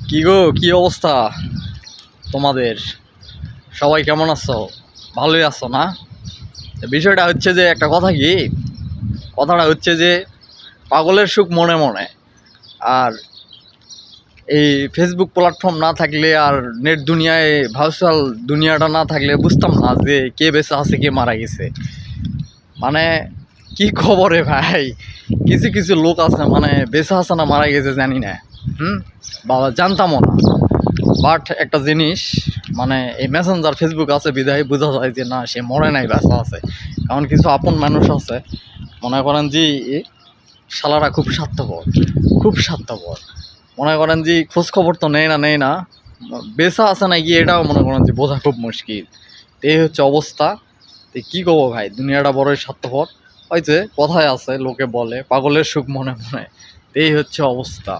কি গো, কি অবস্থা তোমাদের? সবাই কেমন আছো? ভালোই আছো না? বিষয়টা হচ্ছে যে একটা কথা কি, কথাটা হচ্ছে যে পাগলের সুখ মনে মনে। আর এই ফেসবুক প্ল্যাটফর্ম না থাকলে আর নেট দুনিয়ায় ভার্চুয়াল দুনিয়াটা না থাকলে বুঝতাম না যে কে বেঁচে আছে কে মারা গেছে। মানে কি খবরে ভাই, কিছু কিছু লোক আছে মানে বেঁচে আছে না মারা গেছে জানি না। বাবা জানতামও না। বাট একটা জিনিস, মানে এই মেসেঞ্জার ফেসবুক আছে বিধায় বোঝা যায় যে না, সে মরে নাই, ব্যস্ত আছে। কারণ কিছু আপন মানুষ আছে, মনে করেন যে শালারা খুব স্বার্থপর, খুব স্বার্থপর। মনে করেন যে খোঁজ খবর তো নেই না বেচা আছে নাকি এটাও মনে করেন যে বোঝা খুব মুশকিল। তো এই হচ্ছে অবস্থা। তো কী করবো ভাই, দুনিয়াটা বড়ই স্বার্থপর। ওই যে কথায় আছে, লোকে বলে পাগলের সুখ মনে মনে। তো এই হচ্ছে অবস্থা।